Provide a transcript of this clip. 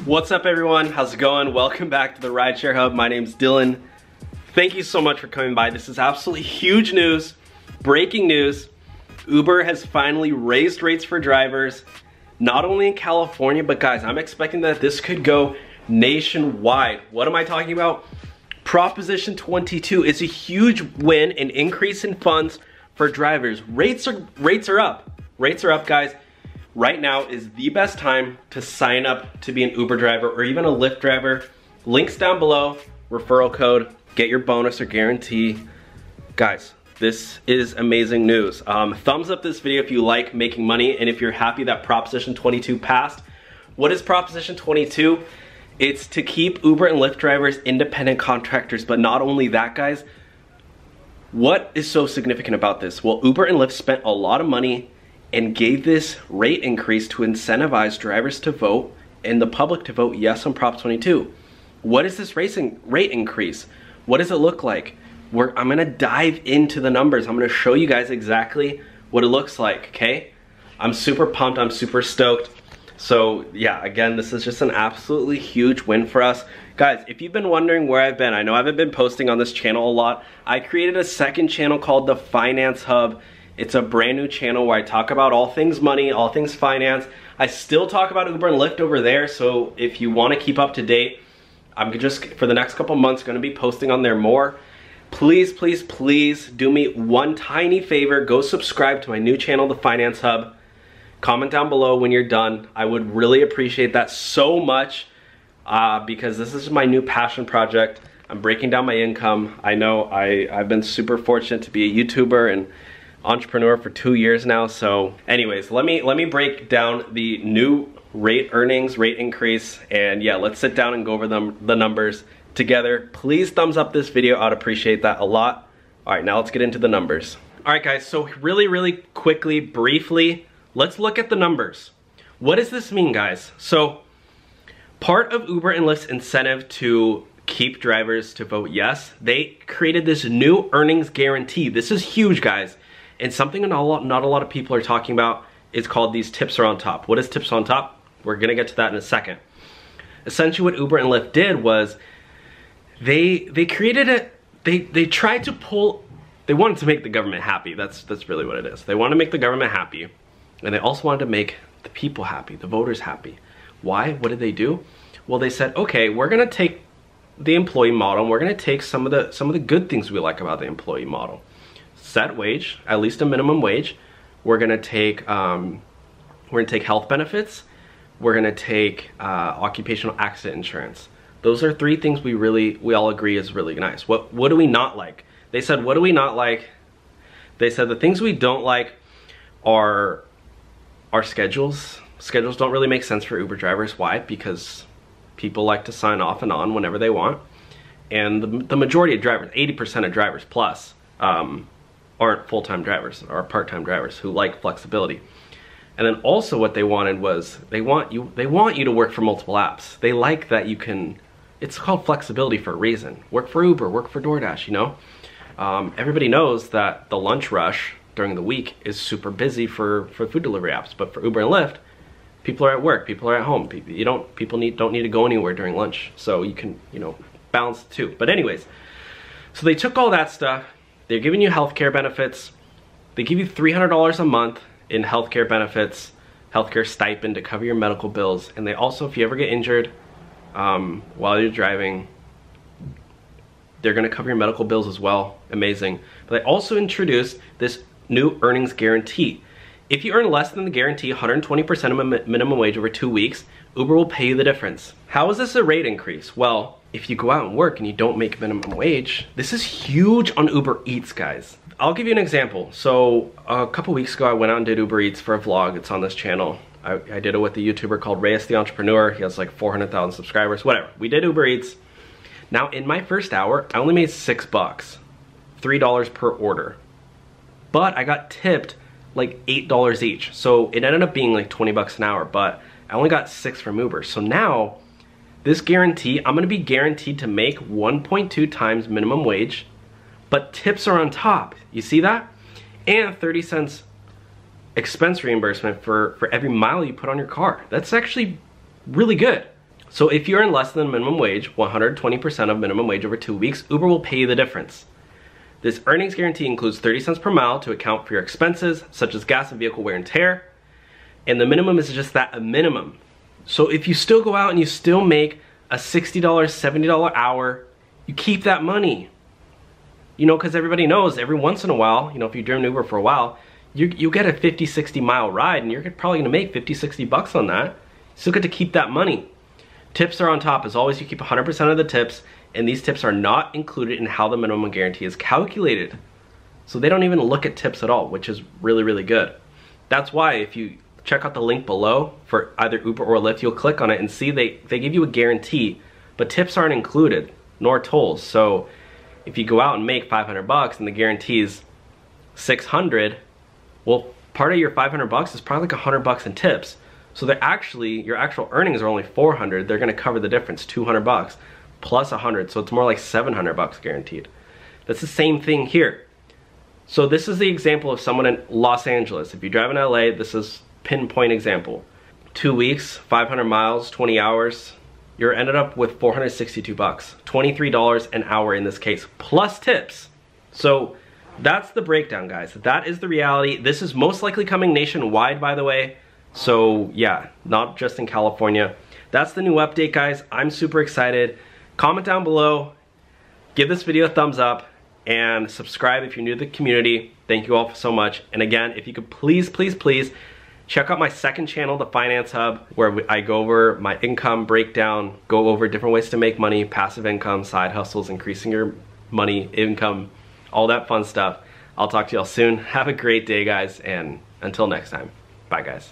What's up everyone? How's it going? Welcome back to the Rideshare Hub. My name's Dylan. Thank you so much for coming by. This is absolutely huge news, breaking news. Uber has finally raised rates for drivers, not only in California, but guys, I'm expecting that this could go nationwide. What am I talking about? Proposition 22 is a huge win, an increase in funds for drivers. Rates are up. Rates are up, guys. Right now is the best time to sign up to be an Uber driver or even a Lyft driver. Links down below, referral code, get your bonus or guarantee. Guys, this is amazing news. Thumbs up this video if you like making money and if you're happy that Proposition 22 passed. What is Proposition 22? It's to keep Uber and Lyft drivers independent contractors, but not only that, guys. What is so significant about this? Well, Uber and Lyft spent a lot of money and gave this rate increase to incentivize drivers to vote and the public to vote yes on Prop 22. What is this rate increase? What does it look like? I'm gonna dive into the numbers. I'm gonna show you guys exactly what it looks like, okay? I'm super pumped, I'm super stoked. So yeah, again, this is just an absolutely huge win for us. Guys, if you've been wondering where I've been, I know I haven't been posting on this channel a lot. I created a second channel called the Finance Hub. It's a brand new channel where I talk about all things money, all things finance. I still talk about Uber and Lyft over there, so if you want to keep up to date, I'm just, for the next couple months, going to be posting on there more. Please, please, please do me one tiny favor. Go subscribe to my new channel, the Finance Hub. Comment down below when you're done. I would really appreciate that so much because this is my new passion project. I'm breaking down my income. I know I've been super fortunate to be a YouTuber and entrepreneur for 2 years now. So anyways, let me break down the new rate increase, and yeah, let's sit down and go over the numbers together. Please thumbs up this video. I'd appreciate that a lot. All right, now let's get into the numbers. All right guys, so really quickly, briefly, let's look at the numbers. What does this mean, guys? So part of Uber and Lyft's incentive to keep drivers to vote yes, they created this new earnings guarantee. This is huge, guys. And something not a lot of people are talking about is called these tips are on top. What is tips on top? We're gonna get to that in a second. Essentially what Uber and Lyft did was they created it, they tried to pull, they wanted to make the government happy. That's really what it is. They wanted to make the government happy, and they also wanted to make the people happy, the voters happy. Why? What did they do? Well, they said, okay, we're gonna take the employee model and we're gonna take some of the good things we like about the employee model. Set wage, at least a minimum wage. We're gonna take health benefits. We're gonna take occupational accident insurance. Those are three things we all agree is really nice. What do we not like? They said, what do we not like? They said the things we don't like are our schedules. Schedules don't really make sense for Uber drivers. Why? Because people like to sign off and on whenever they want. And the majority of drivers, 80% of drivers plus, aren't full-time drivers or part-time drivers who like flexibility. And then also what they wanted was they want you to work for multiple apps. They like that you can, it's called flexibility for a reason. Work for Uber, work for DoorDash, you know? Everybody knows that the lunch rush during the week is super busy for food delivery apps, but for Uber and Lyft, people are at work, people are at home. People don't need to go anywhere during lunch. So you can, you know, balance the two. But anyways, so they took all that stuff. They're giving you healthcare benefits. They give you $300 a month in healthcare benefits, healthcare stipend to cover your medical bills. And they also, if you ever get injured while you're driving, they're gonna cover your medical bills as well. Amazing. But they also introduced this new earnings guarantee. If you earn less than the guarantee, 120% of a minimum wage over 2 weeks, Uber will pay you the difference. How is this a rate increase? Well, if you go out and work and you don't make minimum wage, this is huge on Uber Eats, guys. I'll give you an example. So a couple weeks ago, I went out and did Uber Eats for a vlog. It's on this channel. I did it with a YouTuber called Reyes the Entrepreneur. He has like 400,000 subscribers, whatever. We did Uber Eats. Now in my first hour, I only made $6, $3 per order. But I got tipped like $8 each. So it ended up being like 20 bucks an hour, but I only got 6 from Uber. So now this guarantee, I'm gonna be guaranteed to make 1.2 times minimum wage, but tips are on top. You see that? And 30 cents expense reimbursement for every mile you put on your car. That's actually really good. So if you're in less than minimum wage, 120% of minimum wage over 2 weeks, Uber will pay you the difference. This earnings guarantee includes 30 cents per mile to account for your expenses, such as gas and vehicle wear and tear. And the minimum is just that, a minimum. So if you still go out and you still make a $60, $70 hour, you keep that money. You know, because everybody knows every once in a while, you know, if you've driven Uber for a while, you get a 50, 60 mile ride and you're probably gonna make 50, 60 bucks on that. You still get to keep that money. Tips are on top. As always, you keep 100% of the tips, and these tips are not included in how the minimum guarantee is calculated. So they don't even look at tips at all, which is really, really good. That's why if you check out the link below for either Uber or Lyft, you'll click on it and see they give you a guarantee, but tips aren't included, nor tolls. So if you go out and make 500 bucks and the guarantee is 600, well, part of your 500 bucks is probably like 100 bucks in tips. So they're actually, your actual earnings are only 400. They're gonna cover the difference, 200 bucks plus 100. So it's more like 700 bucks guaranteed. That's the same thing here. So this is the example of someone in Los Angeles. If you drive in LA, this is pinpoint example. 2 weeks, 500 miles, 20 hours, you're ended up with 462 bucks, $23 an hour in this case, plus tips. So that's the breakdown, guys. That is the reality. This is most likely coming nationwide, by the way. So yeah, not just in California. That's the new update, guys. I'm super excited. Comment down below, give this video a thumbs up, and subscribe if you're new to the community. Thank you all so much. And again, if you could please, please, please check out my second channel, The Finance Hub, where I go over my income breakdown, go over different ways to make money, passive income, side hustles, increasing your money, income, all that fun stuff. I'll talk to y'all soon. Have a great day, guys, and until next time, bye, guys.